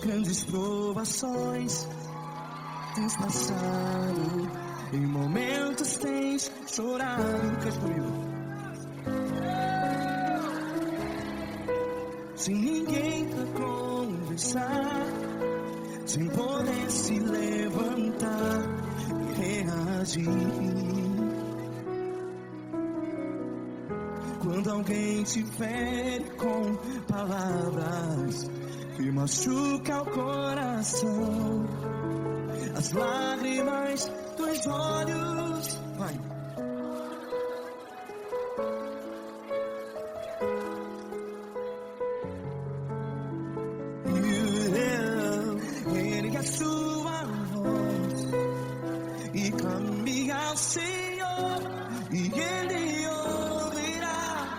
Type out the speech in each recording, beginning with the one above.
Grandes provações tens passado, em momentos tens chorado. Cante comigo. Sem ninguém pra conversar, sem poder se levantar e reagir. Quando alguém te fere com palavras que machuca o coração, as lágrimas dos olhos, vai. Ergue a sua voz e clame ao Senhor, e Ele ouvirá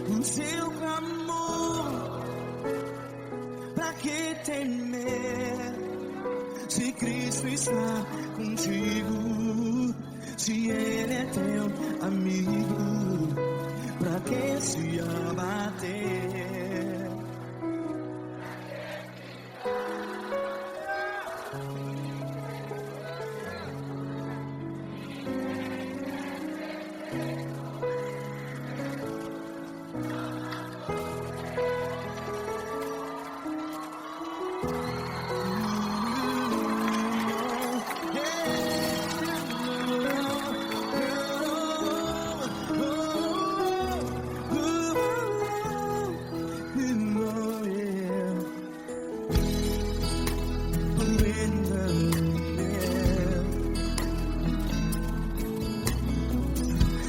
o seu clamor. Pra que temer, se Cristo está contigo? Se Ele é teu amigo, pra que se abater?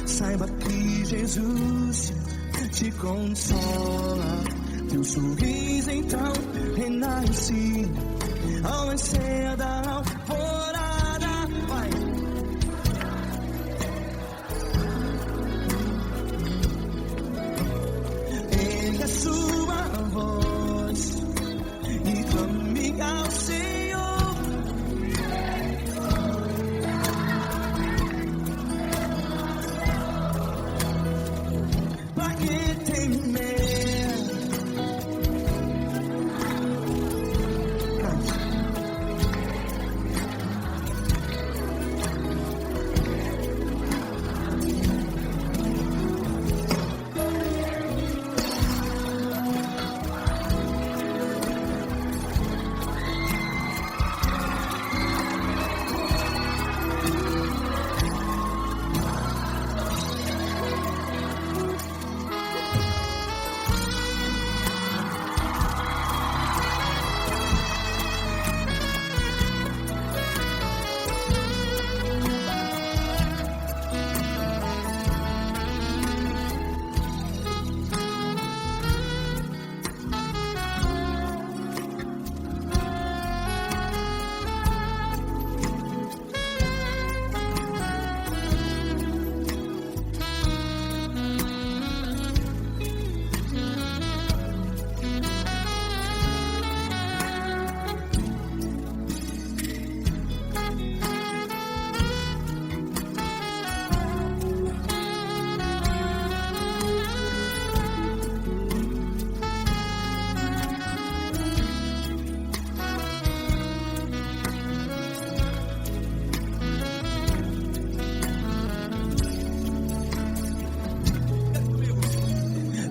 Saiba que Jesus te consola, teu sorriso então renasce ao nascer da alvorada. Vai. Ergue a sua voz e clame ao Senhor.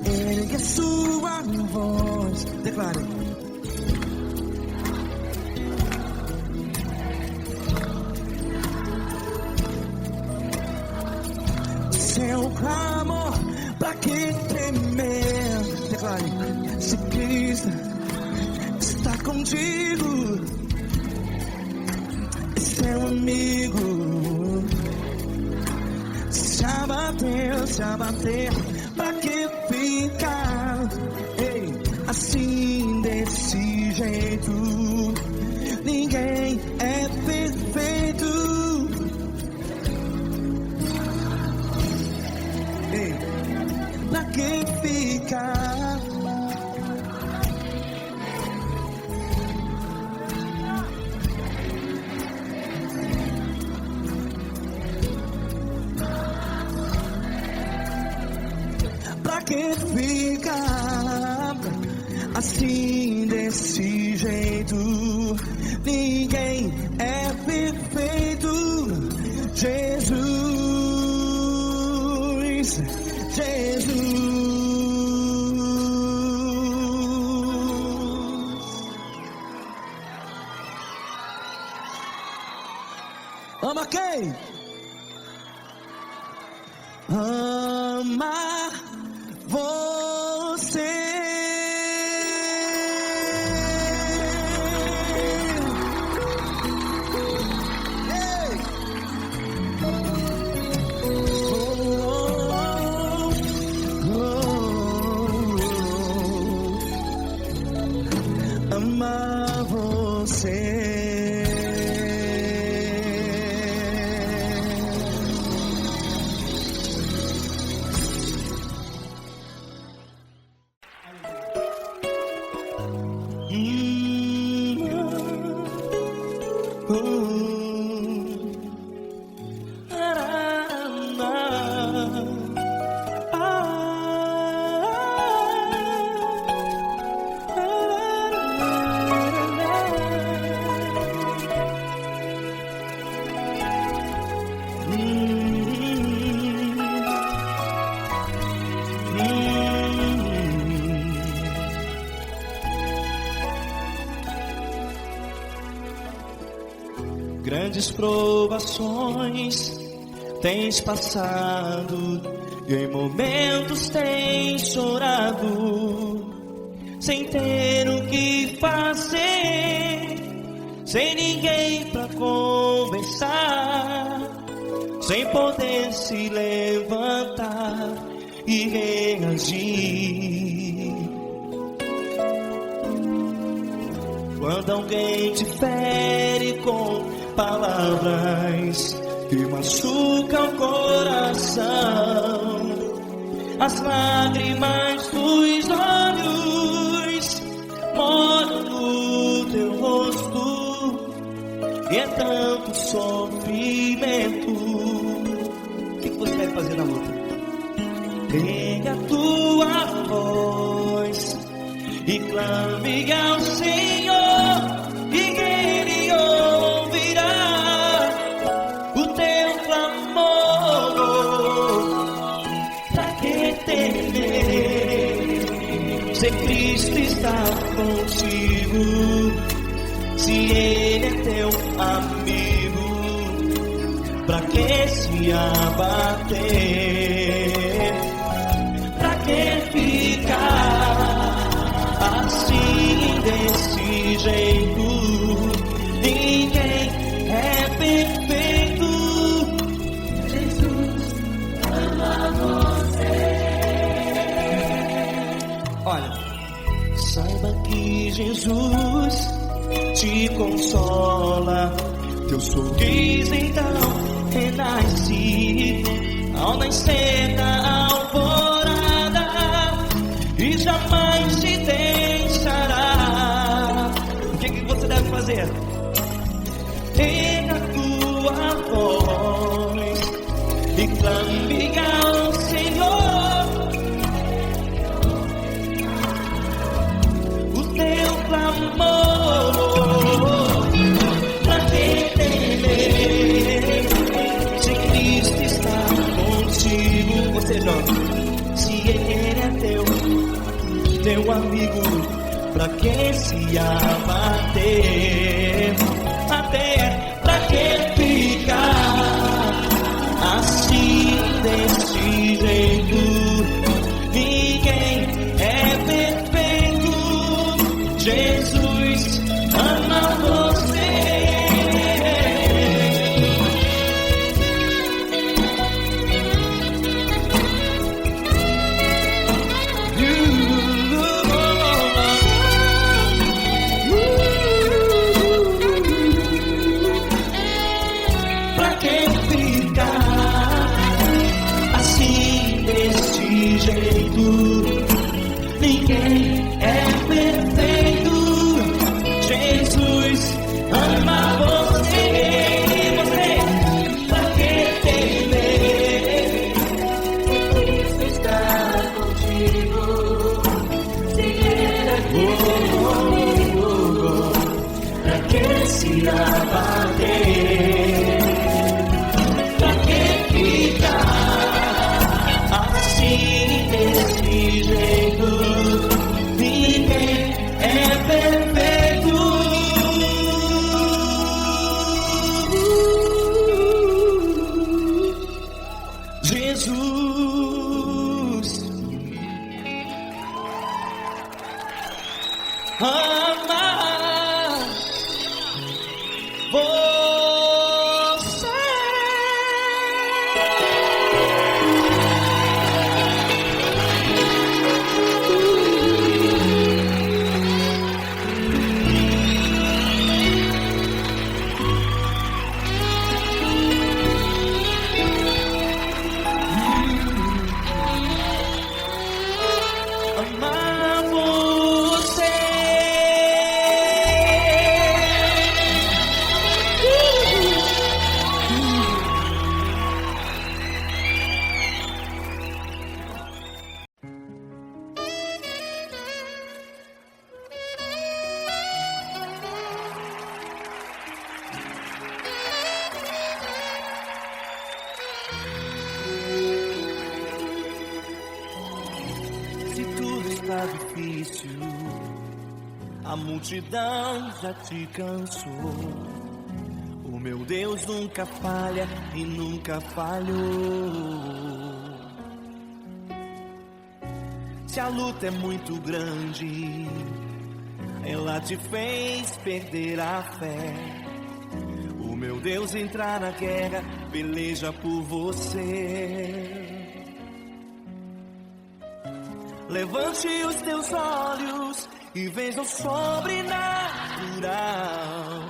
Ergue a sua voz, declare. Seu clamor, pra que temer? Declare. Se Cristo está contigo, é seu amigo. Se abater, pra que ficar? Ei, desse jeito. Ninguém é perfeito. Ei, pra que ficar? Pra que ficar assim desse jeito? Ninguém é perfeito. Jesus, Jesus. Ama quem? Ama você. Amar você. Grandes provações tens passado, e em momentos tens chorado, sem ter o que fazer, sem ninguém pra conversar, sem poder se levantar e reagir. Quando alguém te fere com palavras que machucam o coração, as lágrimas dos olhos molham no teu rosto, e é tanto sofrimento. O que você deve fazer na luta? Pega a tua voz e clame ao Senhor, e Ele ouvirá o teu clamor. Pra que temer, se Cristo está contigo, se Ele é teu amigo? Pra que se abater? Pra que ficar assim desse jeito? Ninguém é perfeito. Jesus ama você. Olha, saiba que Jesus te consola, teu sorriso então renasce ao nascer da alvorada, e jamais te deixará. O que você deve fazer? Pega a tua voz e clame ao Senhor, o teu clamor. Pra que temer, se Cristo está contigo? Você joga. Se Ele é teu amigo, pra que se abater? Até pra que ficar assim desse jeito? Ninguém é perfeito. Jesus ama você. jeito. Ninguém é perfeito. Jesus ama você. Você, pra que temer? Cristo está contigo. Se Ele é comigo, pra que se abater? Pra que ficar assim desse jeito? Ninguém é perfeito. Jesus ama você. Amar você. Se tudo está difícil, a multidão já te cansou. O meu Deus nunca falha e nunca falhou. Se a luta é muito grande, ela te fez perder a fé. O meu Deus entrar na guerra, peleja por você. Levante os teus olhos e veja o sobrenatural.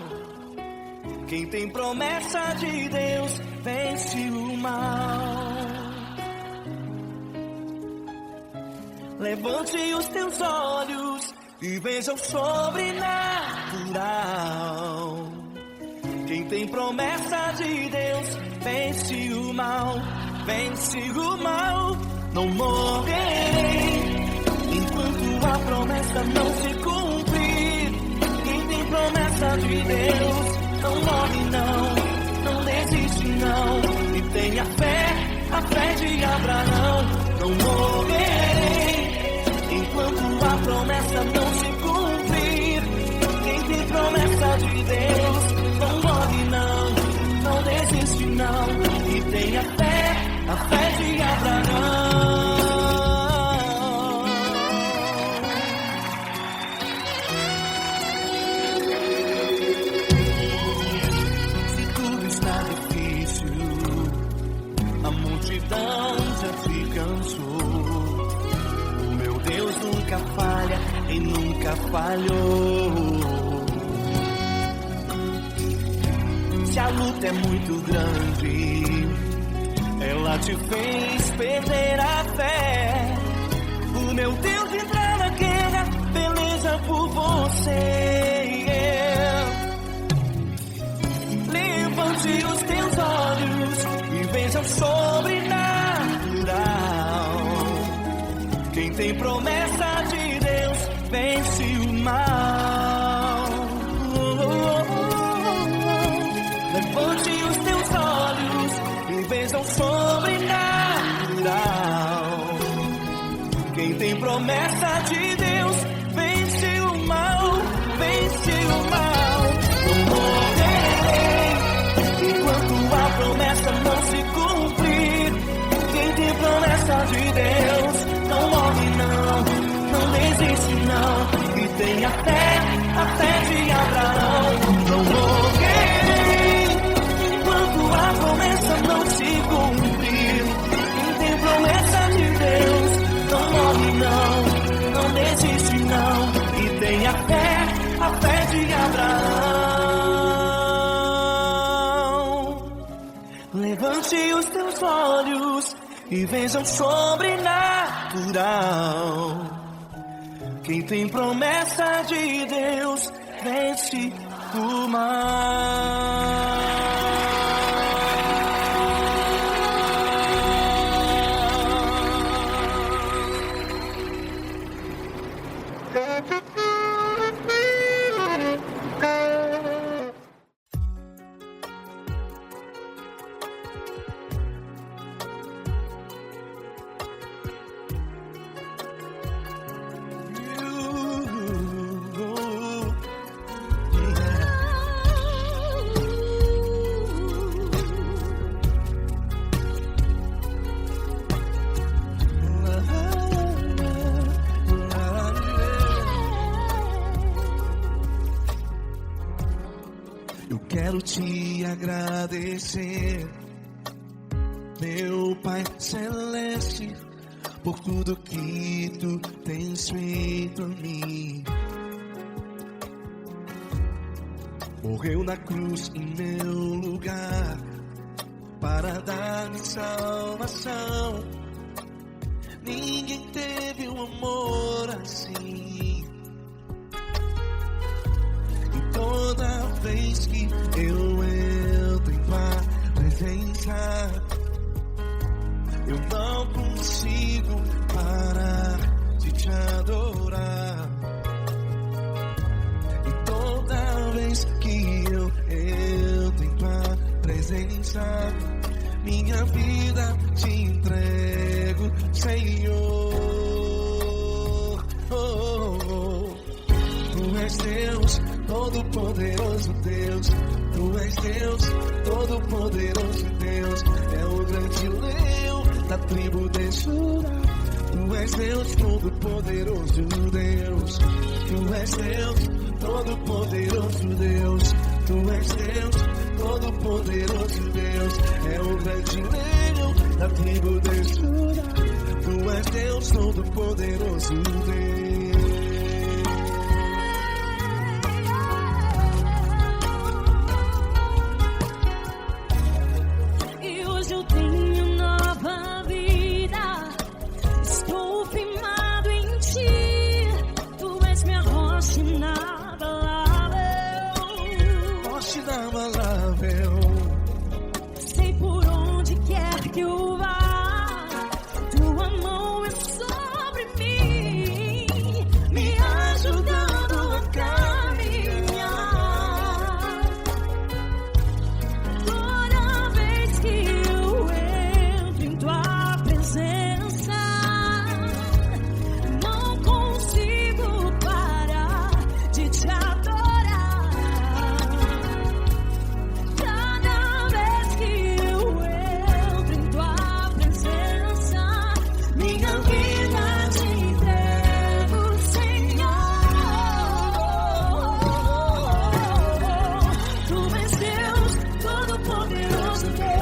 Quem tem promessa de Deus vence o mal. Levante os teus olhos e veja o sobrenatural. Quem tem promessa de Deus vence o mal. Vence o mal. Não morrerei enquanto a promessa não se cumprir. Quem tem promessa de Deus não morre não desiste não. E tenha fé, a fé de Abraão. Não morrerei enquanto a promessa não se cumprir. Quem tem promessa de Deus não morre não desiste não. E tenha fé, a fé de Abraão. Se tudo está difícil, a multidão já te cansou. O meu Deus nunca falha e nunca falhou. Se a luta é muito grande, ela te fez perder a fé. O meu Deus entrar na guerra, peleja por você. Levante os teus olhos e veja o sobrenatural. Quem tem promessa de Deus vence o mal. Levante os teus olhos e veja o sobrenatural. Quem tem promessa de Deus vence o mal, vence o mal. Não morrerei enquanto a promessa não se cumprir. Quem tem promessa de Deus não morre não desiste não. E tenha fé, a fé de Abraão. Não morrerei enquanto a promessa não se cumprir. Quem tem promessa de Deus não morre não desiste não. E tenha fé, a fé de Abraão. Levante os teus olhos e veja o sobrenatural. sobrenatural. Quem tem promessa de Deus vence o mal. Quero te agradecer, meu Pai Celeste, por tudo que tu tens feito a mim. Morreu na cruz em meu lugar para dar-me salvação. Ninguém teve um amor assim. E toda vez que eu entro em tua presença, eu não consigo parar de te adorar. E toda vez que eu entro em tua presença, minha vida te entrego, Senhor. Tu és Deus, todo-poderoso Deus. Tu és Deus, todo-poderoso Deus. É o grande leão da tribo de Judá. Tu és Deus, todo-poderoso Deus. Tu és Deus, todo-poderoso Deus. Tu és Deus, todo-poderoso Deus. É o grande leão da tribo de Judá. Tu és Deus, todo-poderoso Deus. Sei por onde quer que eu vá, tua mão é sobre mim, me ajudando a caminhar. Toda vez que eu entro em tua presença, não consigo parar de te adorar. Tu és Deus, todo-poderoso Deus.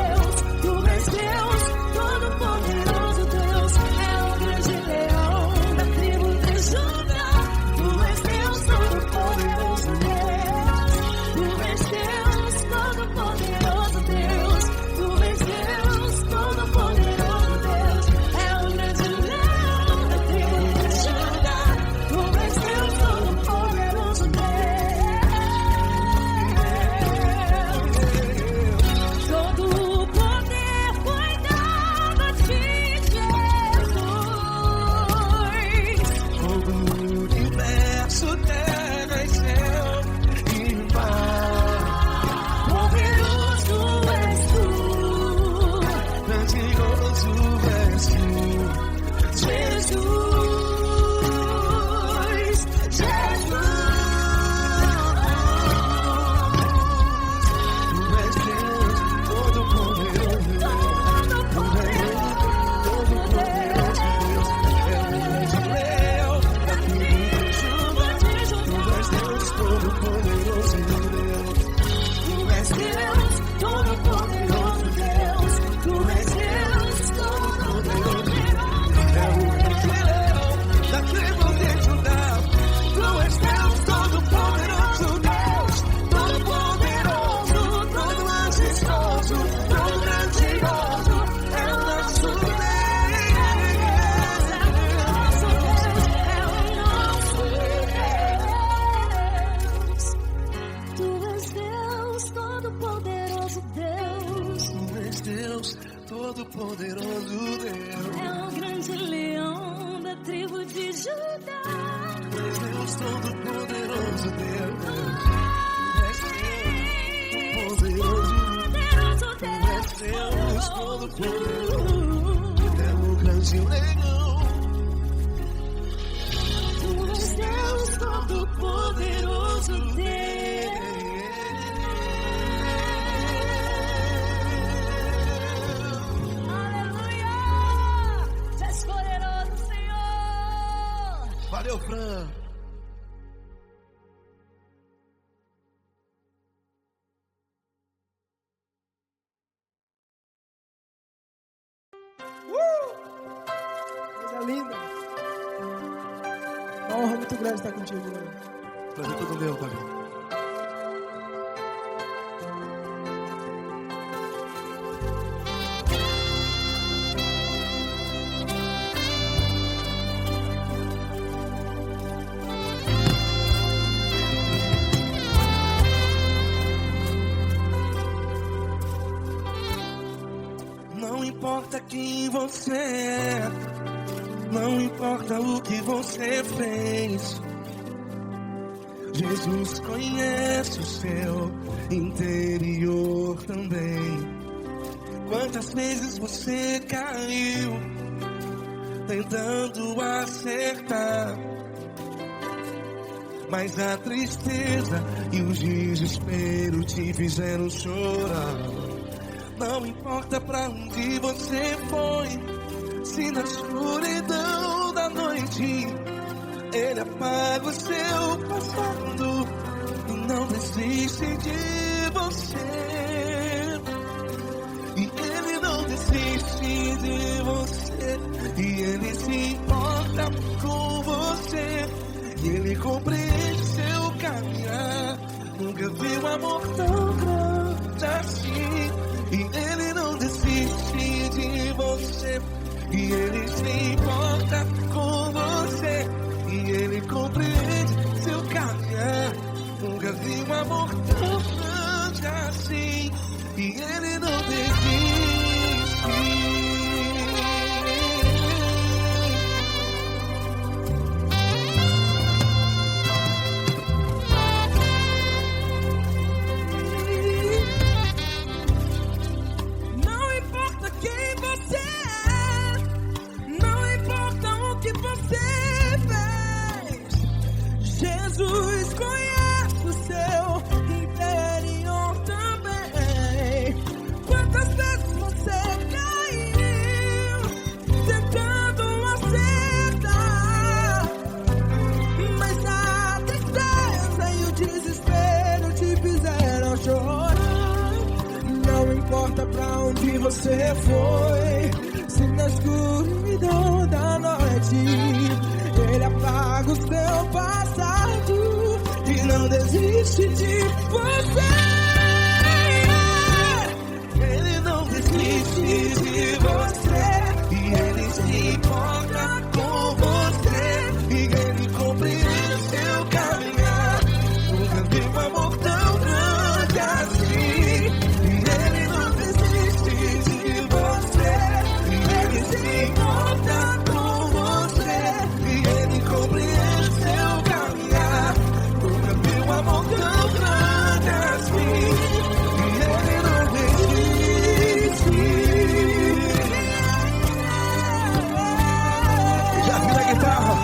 Todo-Poderoso Deus, Deus Todo-Poderoso, é o grande leão. Deus Todo-Poderoso Deus. Aleluia! Tu és poderoso, Senhor. Valeu, Fran. Coisa linda. Uma honra muito grande estar contigo, Lord. Prazer todo meu, Pai. Não importa quem você é, não importa o que você fez, Jesus conhece o seu interior também. Quantas vezes você caiu tentando acertar, mas a tristeza e o desespero te fizeram chorar. Não importa pra onde você foi, se na escuridão da noite Ele apaga o seu passado e não desiste de você. E Ele não desiste de você, e Ele se importa com você, e Ele compreende seu caminhar. Nunca vi um amor tão grande assim. E Ele não desiste de você, e Ele se importa com você, e Ele compreende seu caminhar. Nunca vi um amor tão grande assim. E Ele não desiste. Jesus conhece o seu interior também. Quantas vezes você caiu tentando acertar, mas a tristeza e o desespero te fizeram chorar. Não importa pra onde você foi, se na escuridão da noite Ele apaga o seu passado e não desiste de você. Ele não desiste de você, e Ele se importa com você, e Ele compreende seu caminhar. Nunca vi um amor tão grande assim. E Ele não desiste de você, e Ele se importa com você, e Ele compreende seu caminhar. Nunca vi um amor tão grande assim. E Ele não desiste. Já vi a guitarra.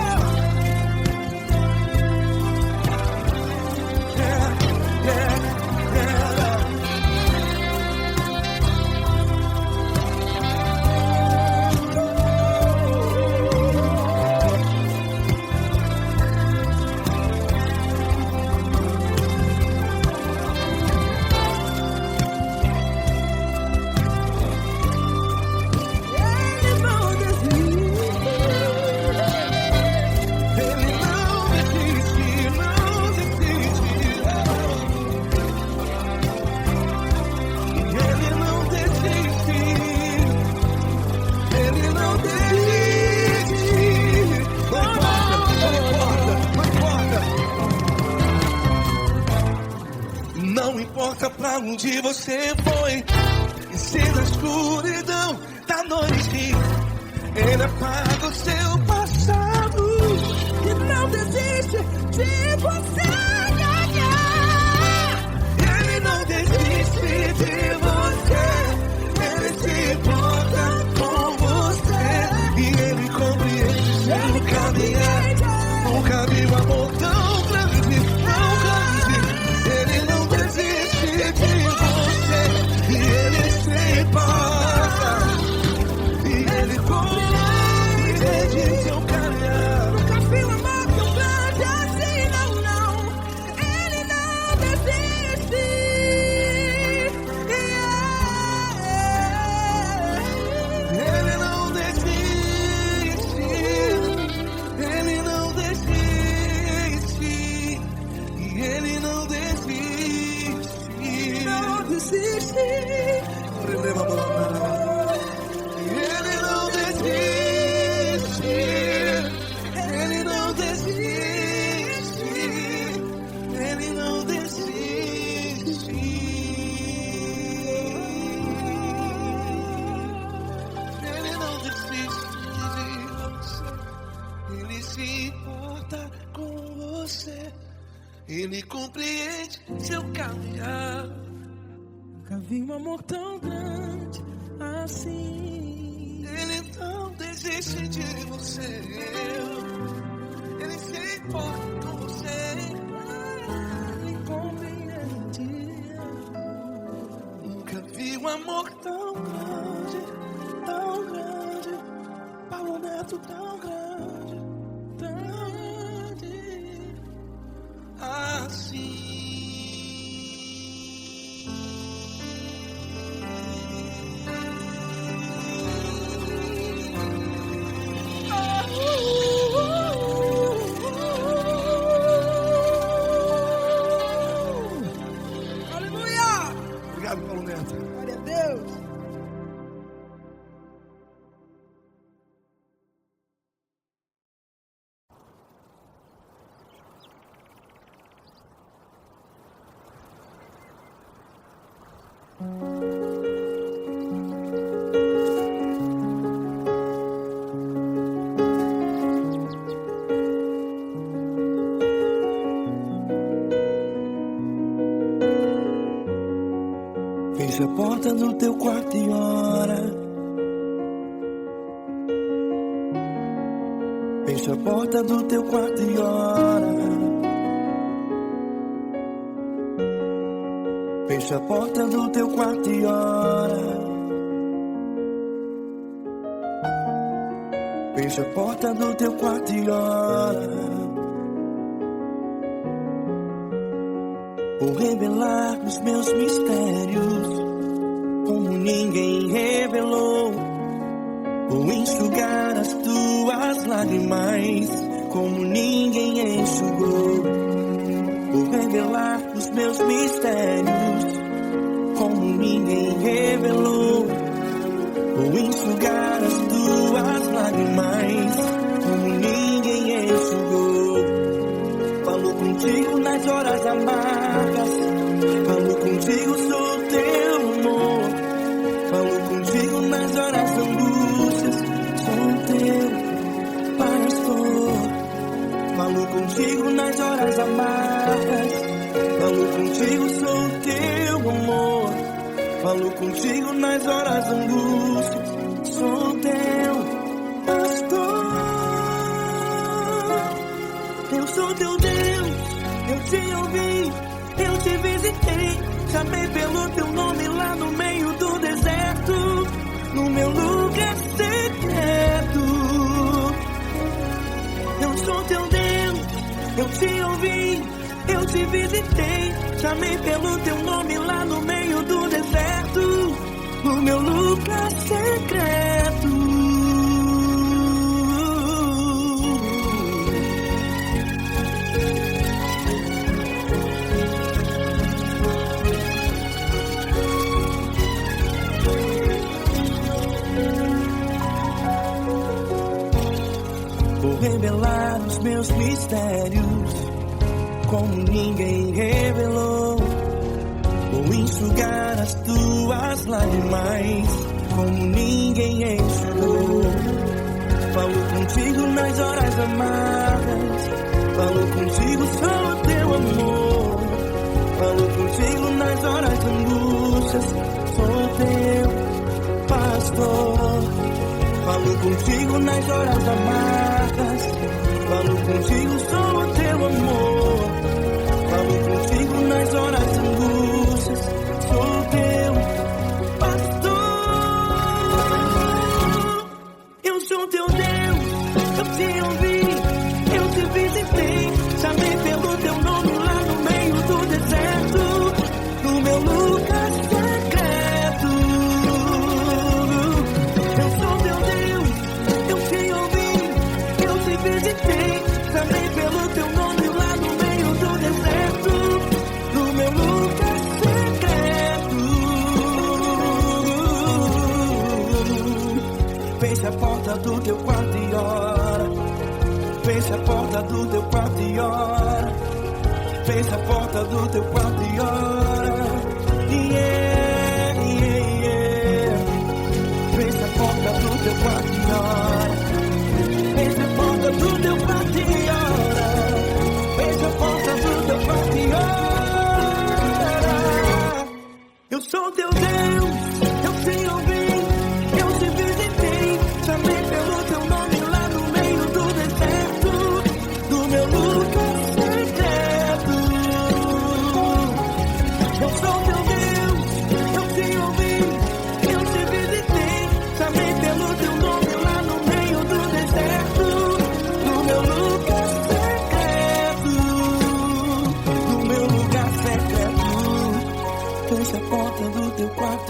Não importa pra onde você foi, e se na escuridão da noite Ele apaga o seu passado E não desiste de se importa com você. Ele compreende seu caminhar. Nunca vi um amor tão grande assim. Ele não desiste de você. Ele se importa com você. Ele compreende. Nunca vi um amor tão grande, tão grande. Paulo Neto tão grande, tão grande assim. Obrigado, Paulo Neto. Glória a Deus. Fecha a porta do teu quarto e ora. Fecha a porta do teu quarto e ora. Fecha a porta do teu quarto e ora. Fecha a porta do teu quarto e ora. Vou revelar os meus mistérios, como ninguém revelou. Vou enxugar as tuas lágrimas, como ninguém enxugou. Vou revelar os meus mistérios, como ninguém revelou. Vou enxugar as tuas lágrimas, como ninguém enxugou. Falo contigo nas horas amargas, falo contigo, sou teu amor. Falo contigo nas horas angústias, sou teu pastor. Falo contigo nas horas amargas, falo contigo, sou teu amor. Falo contigo nas horas angústias, sou teu pastor. Eu sou teu Deus, eu te ouvi, eu te visitei. Chamei pelo teu nome lá no meio do deserto, no meu lugar secreto. Eu sou teu Deus, eu te ouvi, eu te visitei. Chamei pelo teu nome lá no meio do deserto, no meu lugar secreto. Vou revelar os meus mistérios, como ninguém revelou. Vou enxugar as tuas lágrimas, como ninguém enxugou. Falo contigo nas horas amargas, falo contigo, sou teu amor. Falo contigo nas horas angústias, sou teu pastor. Falo contigo nas horas amargas, falo contigo, sou teu amor. Falo contigo nas horas angústias, sou teu pastor. Eu sou teu Deus, eu te ouvi, eu te visitei. Chamei pelo teu nome lá no meio do deserto, no meu lugar secreto. Eu sou teu Deus, eu te ouvi, eu te visitei. Chamei pelo teu nome lá no meio do deserto, no meu lugar secreto. Fecha a porta do teu quarto e ora. Fecha a porta do teu quarto e ora. Fecha a porta do teu quarto e ora. Yeah, yeah, yeah. Fecha a porta do teu quarto e ora. Fecha a porta do teu quarto.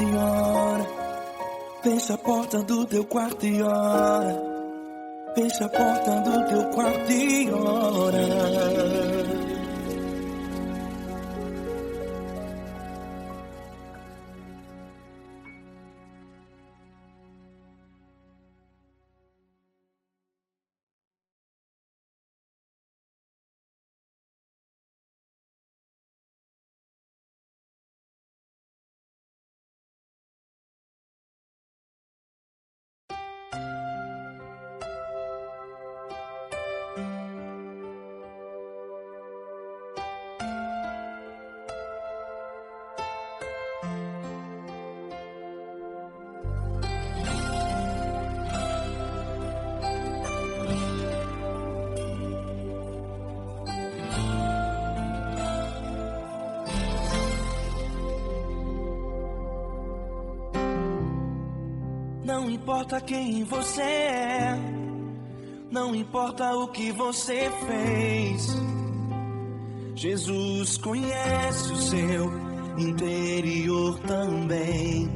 quarto e ora. Fecha a porta do teu quarto e ora. Fecha a porta do teu quarto e ora. Não importa quem você é, não importa o que você fez, Jesus conhece o seu interior também.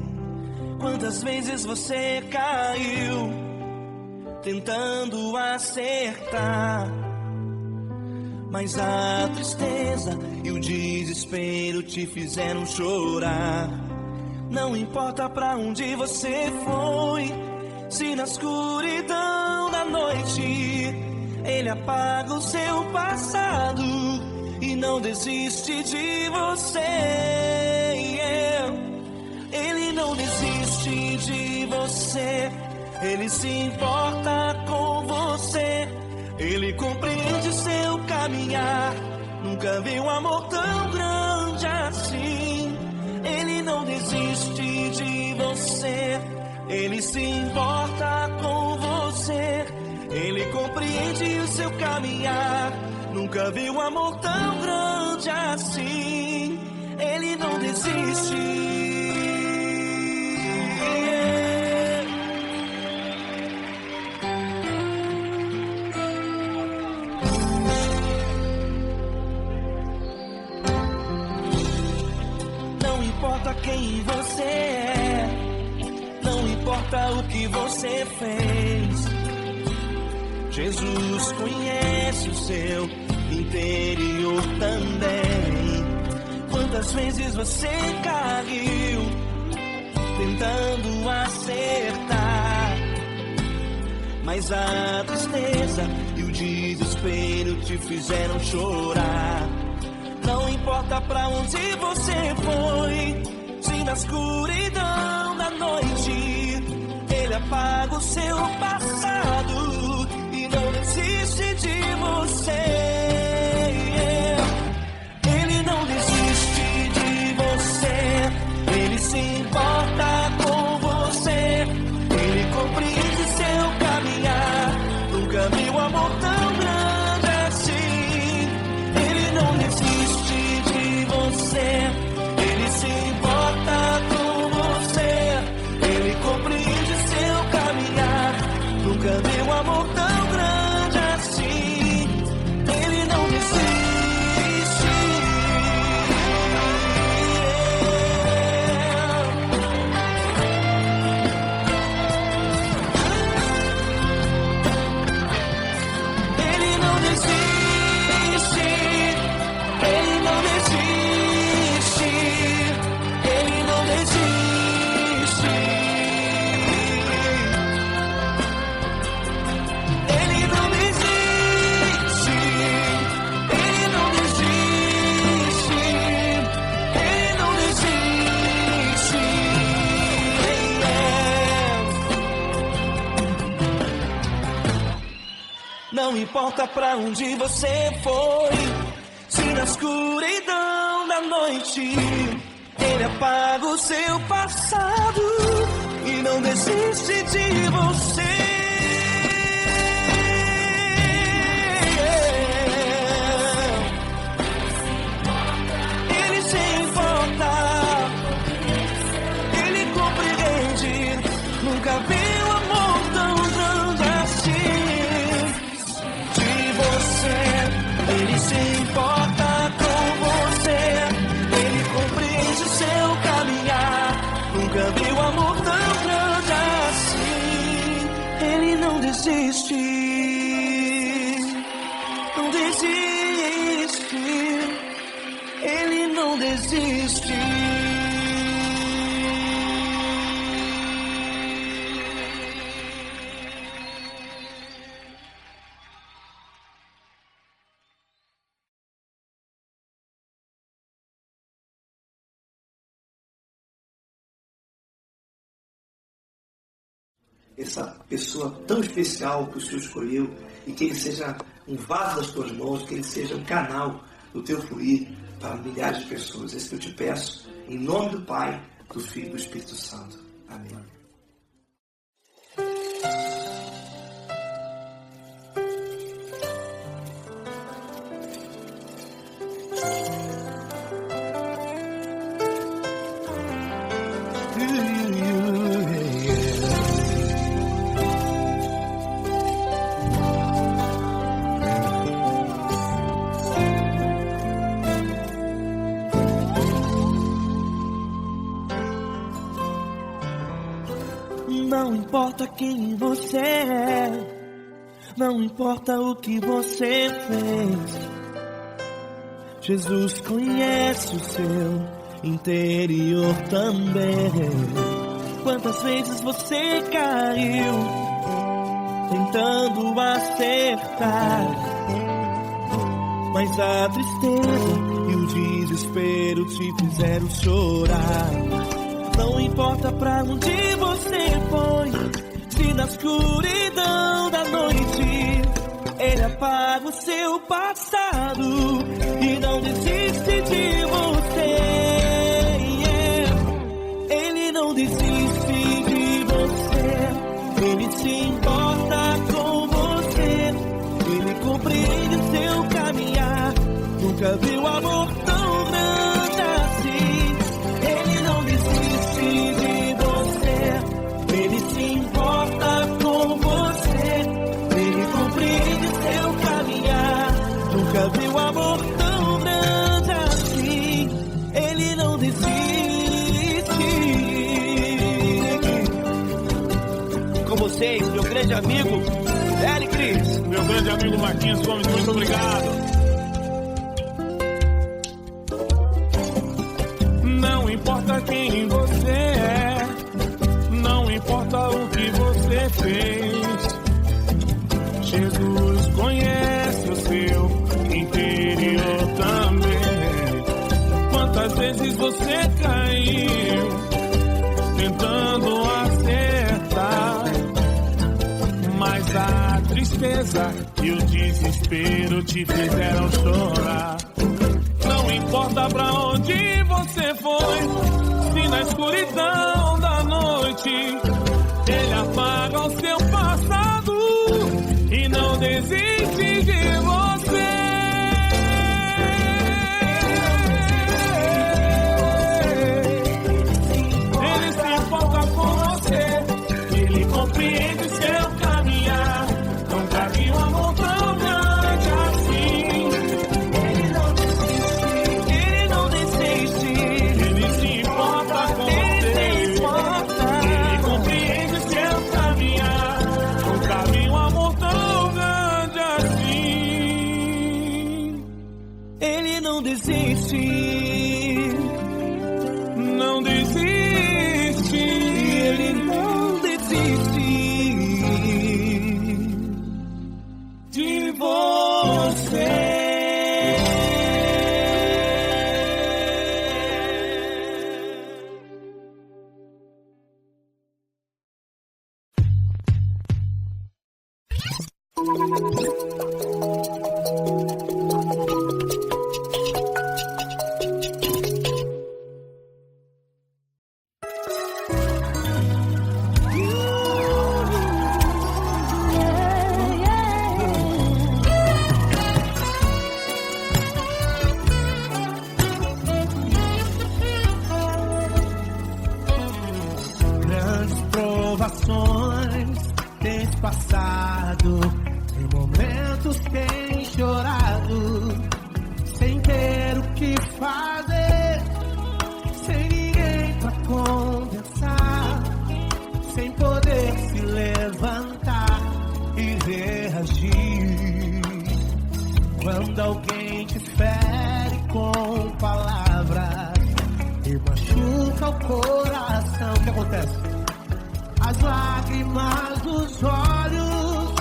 Quantas vezes você caiu, tentando acertar, mas a tristeza e o desespero te fizeram chorar. Não importa pra onde você foi, se na escuridão da noite Ele apaga o seu passado e não desiste de você. Ele não desiste de você, Ele se importa com você, Ele compreende seu caminhar. Nunca vi um amor tão grande assim. Ele não desiste de você, Ele se importa com você, Ele compreende o seu caminhar. Nunca vi um amor tão grande assim. Ele não desiste. Não importa quem você é, não importa o que você fez, Jesus conhece o seu interior também. Quantas vezes você caiu, tentando acertar, mas a tristeza e o desespero te fizeram chorar. Não importa pra onde você foi, se na escuridão da noite Ele apaga o seu passado e não desiste de você. Ele não desiste de você, Ele se importa com você, Ele compreende seu caminhar. Nunca vi um amor tão grande assim. Ele não desiste de você, Ele se importa com você, Ele compreende seu caminhar. Nunca vi um amor tão grande assim. Ele não desiste. Ele não desiste. Ele não desiste. Ele não desiste. Ele não desiste. Ele não desiste. Ele não desiste. Não importa pra onde você foi, se na escuridão da noite Ele apaga o seu passado e não desiste de você. Ele se importa, Ele compreende. Nunca vi um amor tão grande assim. De você, Ele se importa com você, Ele compreende seu caminhar. Nunca desistir. Essa pessoa tão especial que o Senhor escolheu, e que ele seja um vaso das tuas mãos, que ele seja um canal do teu fluir para milhares de pessoas. É isso que eu te peço, em nome do Pai, do Filho e do Espírito Santo. Amém. Não importa quem você é, não importa o que você fez, Jesus conhece o seu interior também. Quantas vezes você caiu tentando acertar, mas a tristeza e o desespero te fizeram chorar. Não importa pra onde você foi, se na escuridão da noite Ele apaga o seu passado e não desiste de você. Ele não desiste de você, Ele se importa com você, Ele compreende o seu caminhar. Nunca viu amor tão grande assim. Ele não desiste de você, Ele se importa com você, Ele compreende seu caminhar. Nunca viu amor tão grande assim. Ele não desiste. Com vocês, meu grande amigo Eli Cris. Meu grande amigo Marquinhos Gomes, muito obrigado. Não importa quem você é, não importa o que você fez, Jesus conhece o seu interior também. Quantas vezes você caiu tentando acertar, mas a tristeza e o desespero te fizeram chorar. Não importa pra onde você foi, se na escuridão da noite Ele apaga o seu passado e não desiste de você. Ele se importa com você, Ele compreende seu caminhar. Nunca vi um amor tão grande assim. Ele se importa com você, Ele compreende seu caminhar. Nunca vi um amor tão grande assim. Ele não desiste. Não desiste. Ele não desiste de você. Grandes provações tens passado, em momentos tens chorado, sem ter o que fazer, sem ninguém pra conversar, sem poder se levantar e reagir. Quando alguém te fere com palavras, ao coração. O que acontece? As lágrimas dos olhos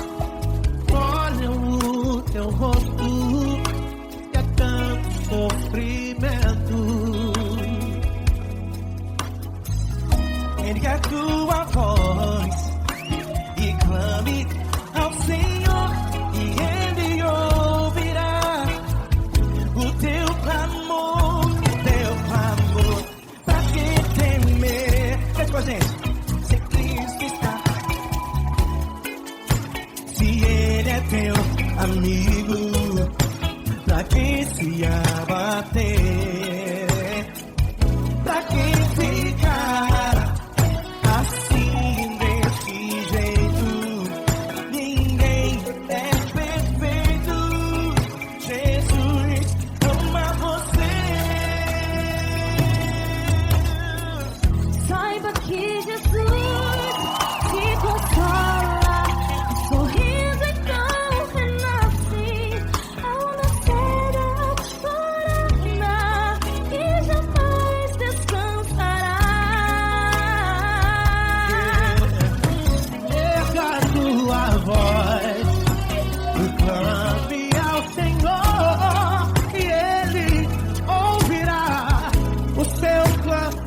molham o teu rosto, e é tanto sofrimento. Ergue a tua voz e clame ao Senhor, e Ele ouvirá o teu clamor, pra que temer? Cante com a gente. Se Cristo está, se Ele é teu amigo, pra que se abater? Pra que ficar assim desse jeito? Ninguém é perfeito. Jesus ama você. Saiba que Jesus te consola, o sorriso então renasce ao nascer da chorada e jamais descansará. Erga a tua voz e clame ao Senhor, e Ele ouvirá o seu clamor.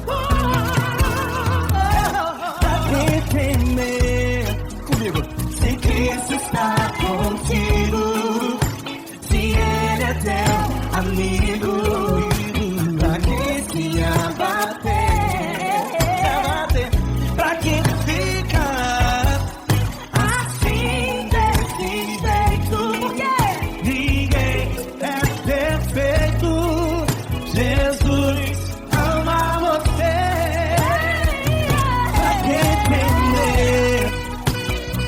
Pra que temer? Comigo. Se Cristo está contigo, se Ele é teu amigo, pra que se abater? Pra que ficar assim desse jeito? Ninguém é perfeito. Jesus ama você. Pra que temer?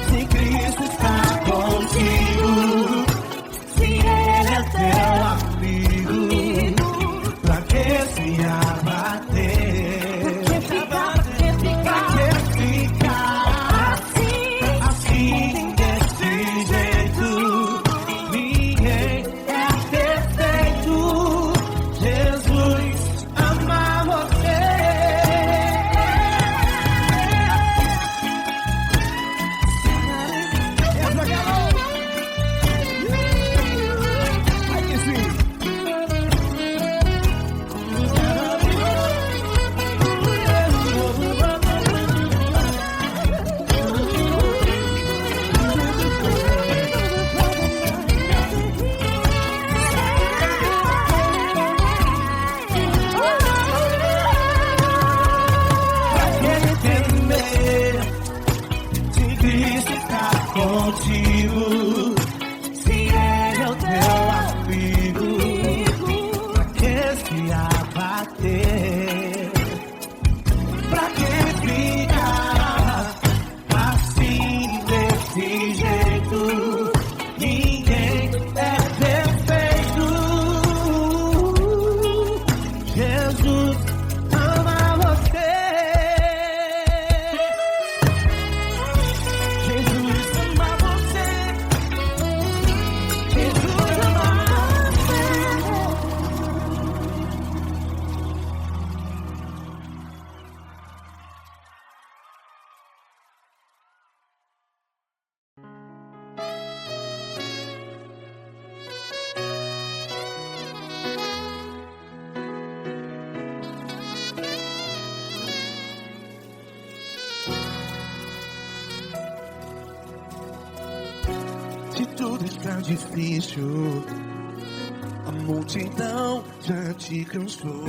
Se Cristo está contigo, se Ele é teu Amigo, pra que se abater? Pra que ficar assim desse jeito? Ninguém é perfeito. Jesus ama você. Se Cristo está contigo, se Ele é o teu Amigo, pra que se abater? pra que ficar Assim desse jeito, ninguém é perfeito. Jesus ama você. Jesus ama você? Jesus ama Se tudo está difícil, a multidão já te cansou.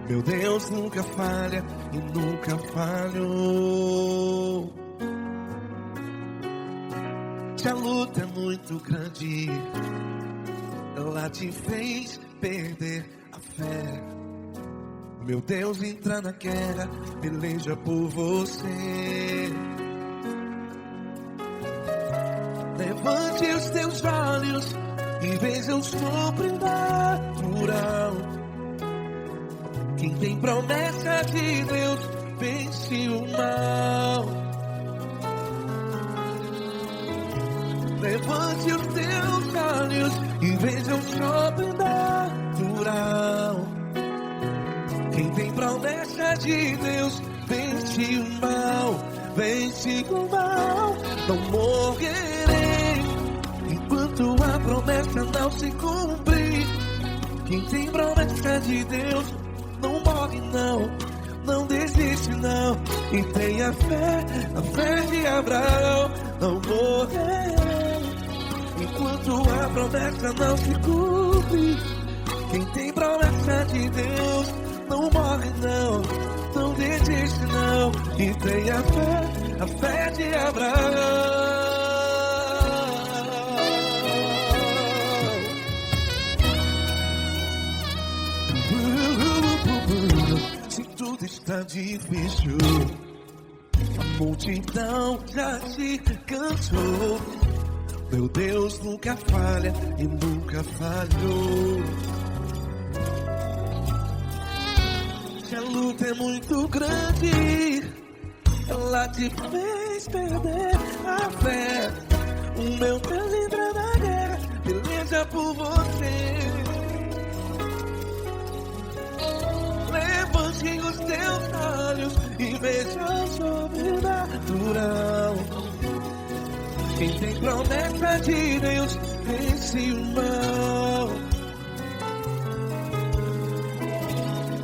Meu Deus nunca falha e nunca falhou. Se a luta é muito grande, ela te fez perder a fé. Meu Deus entra na guerra, peleja por você. Levante os teus olhos e veja o sobrenatural. Quem tem promessa de Deus vence o mal. Levante os teus olhos e veja o sobrenatural. Quem tem promessa de Deus, vence o mal, vence o mal. Não morrerei enquanto a promessa não se cumprir. Quem tem promessa de Deus não morre não, não desiste não. E tenha fé, a fé de Abraão. Não morrerei enquanto a promessa não se cumpre. Quem tem promessa de Deus não morre não, não desiste não. E tenha fé, a fé de Abraão. Se tudo está difícil, a multidão já se cansou. Meu Deus nunca falha e nunca falhou. Se a luta é muito grande, ela te fez perder a fé. O meu Deus entra na guerra, peleja por você. Levante os teus olhos e veja o sobrenatural. Quem tem promessa de Deus vence o mal.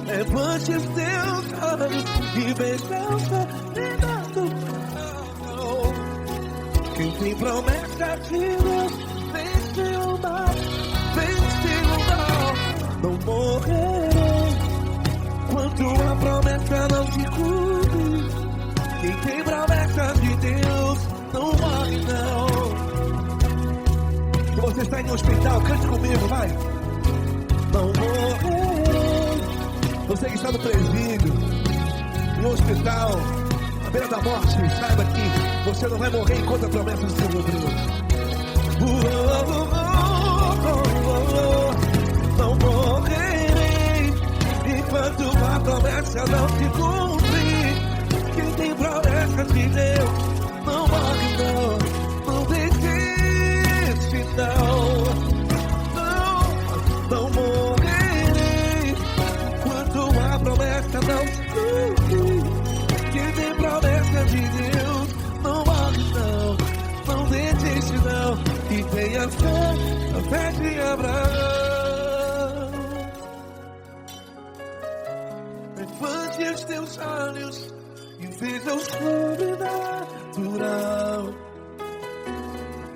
Levante os teus olhos e veja o sobrenatural. Quem tem promessa de Deus vence o mal, vence o mal. Não morrerei enquanto a promessa não se cumpre. Quem tem promessa de Deus não morre não. Se você está em um hospital, cante comigo, vai. Não morrerei. Você que está no presídio, no hospital, à beira da morte, saiba que você não vai morrer enquanto a promessa não se cumpriu. Não morrerei enquanto a promessa não se cumprir. Quem tem promessa de Deus não morre não, não desiste não. Não morrerei enquanto a promessa não se cumprir. Quem tem promessa de Deus não morre não, não desiste não. E tenha fé, a fé de Abraão. Levante os teus olhos e veja o sobrenatural.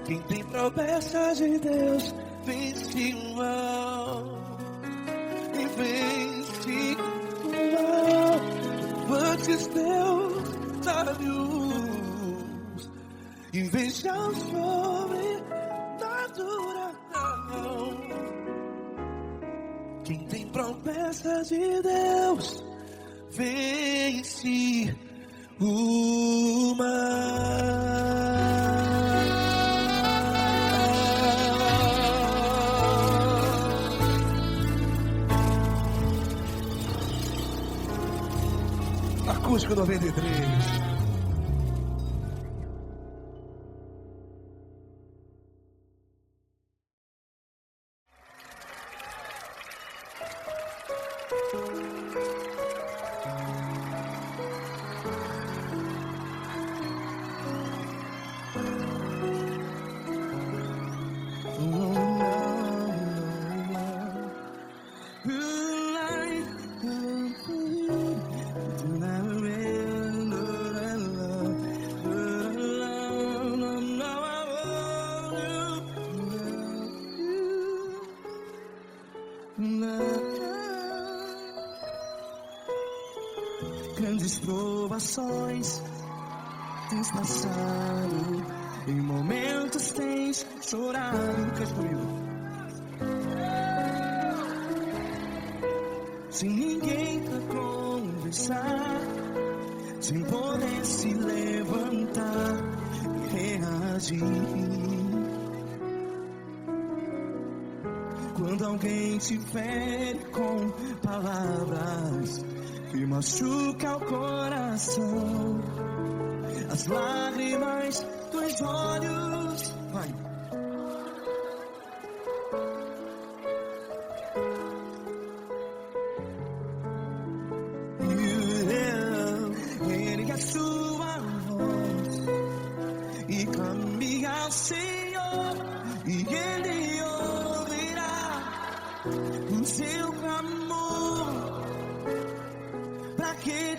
Quem tem promessa de Deus vence o mal, e vence o mal. Levante os teus olhos e veja o sobrenatural. Quem tem promessa de Deus vence o mal. Acústico 93. Grandes provações tens passado, em momentos tens chorado. Cante comigo. Sem ninguém pra conversar, sem poder se levantar e reagir. Quando alguém te fere com palavras que machuca o coração, as lágrimas dos olhos, vai.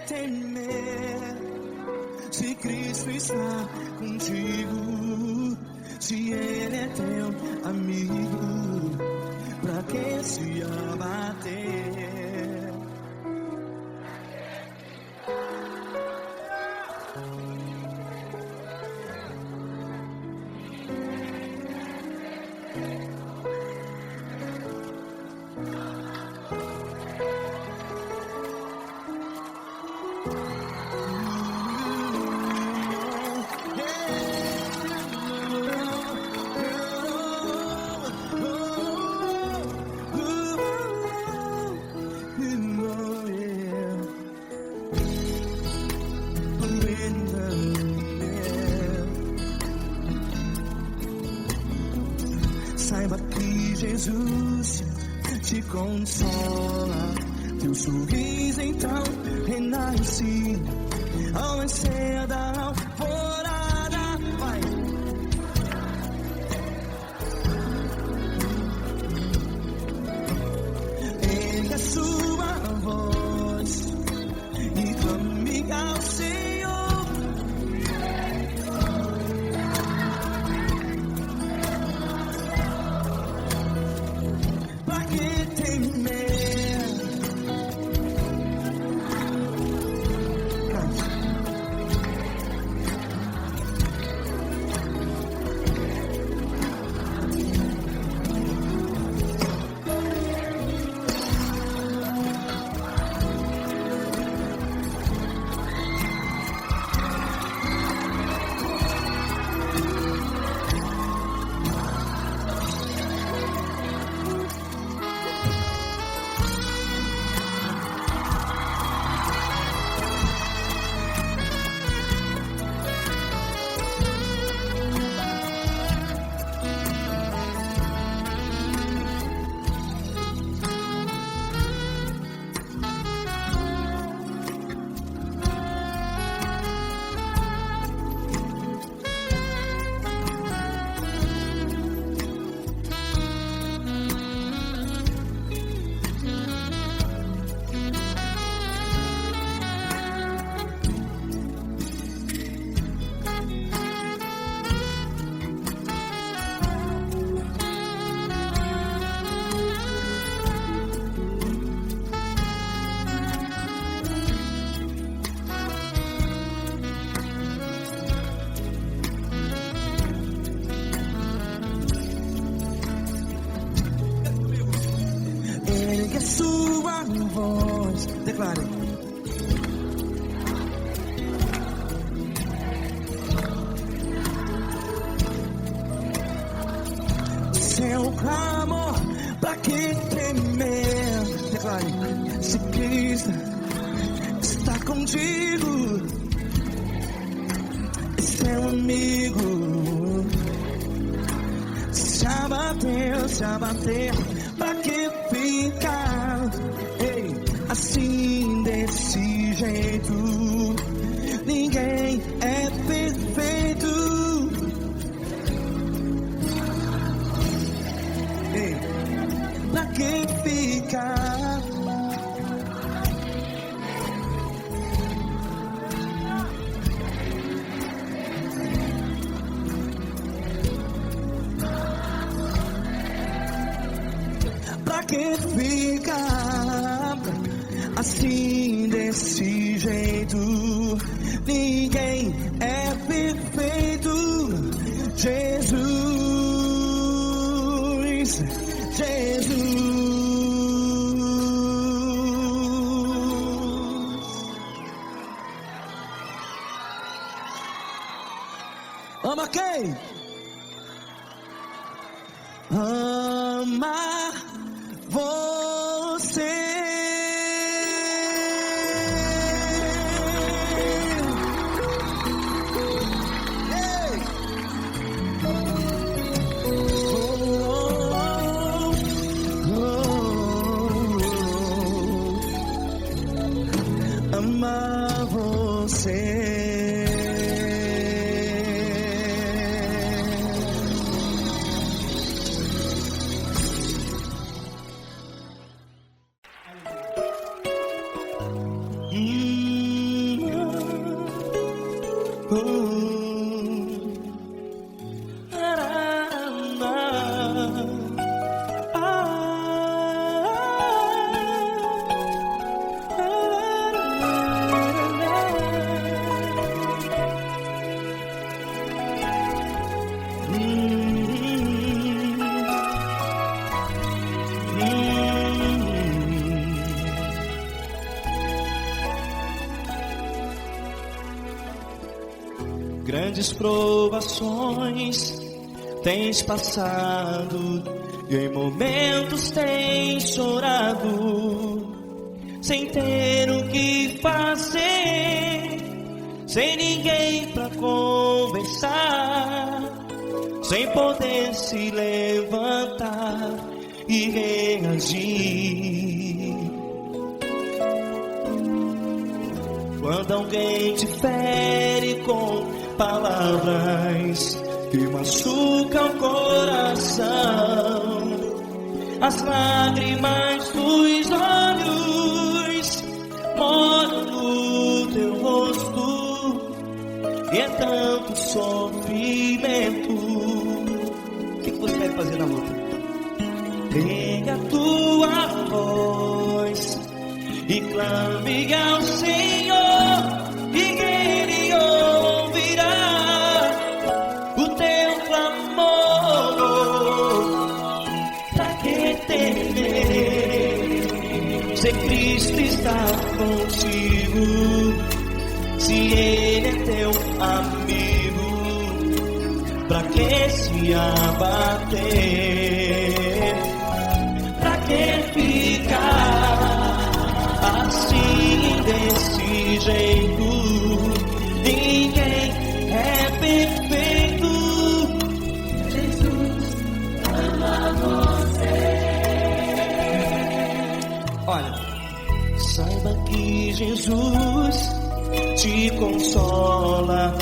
temer? Se Cristo está contigo, se Ele é teu amigo, pra que se abater? Saiba que Jesus te consola, teu sorriso então renasce ao nascer da alvorada. Vai. Erga sua voz e clame ao Senhor. Pra que temer? Ergue sua voz, declare. Seu clamor, pra que temer? Declare. Se Cristo está contigo, seu amigo, se abater, pra que ficar, ei, assim desse jeito? Ninguém é perfeito. Ei, pra que ficar? Pra que ficar assim desse jeito? Ninguém é perfeito. Jesus, Jesus. Ama quem? Ama você. Ei! Ama você. grandes provações tens passado e em momentos tens chorado, sem ter o que fazer, sem ninguém pra conversar, sem poder se levantar e reagir. Quando alguém te fere com palavras que machucam o coração, as lágrimas dos olhos molham no teu rosto, e é tanto sofrimento. O que você vai fazer na luta? Pega a tua voz e clame ao Senhor, e Ele ouvirá o teu clamor. Pra que temer, se Cristo está contigo, se Ele é teu amigo? Pra que se abater? Pra que ficar assim, desse jeito? Ninguém é perfeito. Jesus ama você. Olha, saiba que Jesus te consola,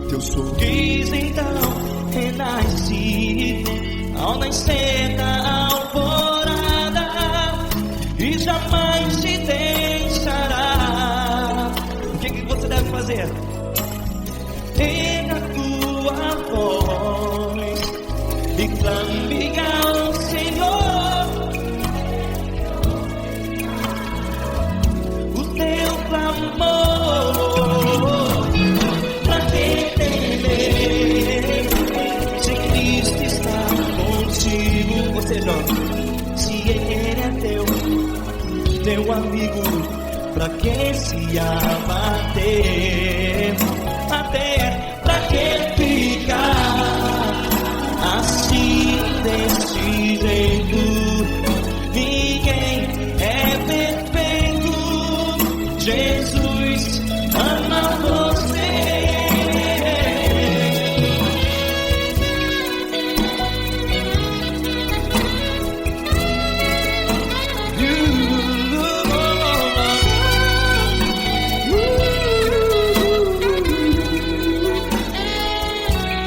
teu sorriso então renasce ao nascer da alvorada, e jamais te deixará. O que você deve fazer? Erga a tua voz e clame ao Senhor, o teu clamor. Pra que temer, se Cristo está contigo? Você joga, se Ele é teu amigo, pra que se abater? Até pra que ficar assim, desse jeito? Ninguém é perfeito. Jesus ama você.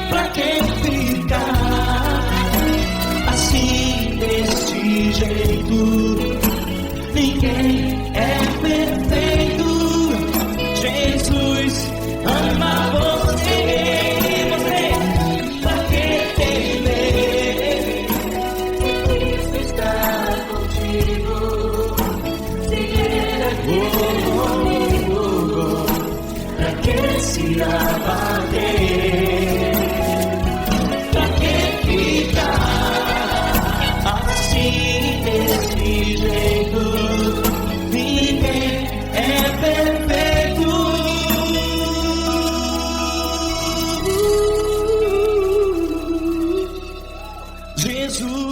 Pra que ficar assim, desse jeito? Ninguém é perfeito. Jesus ama você. Pra que temer? Cristo está contigo. Se Ele é teu amigo, pra que se abater? Pra que ficar assim, desse jeito? Ninguém é perfeito. Jesus.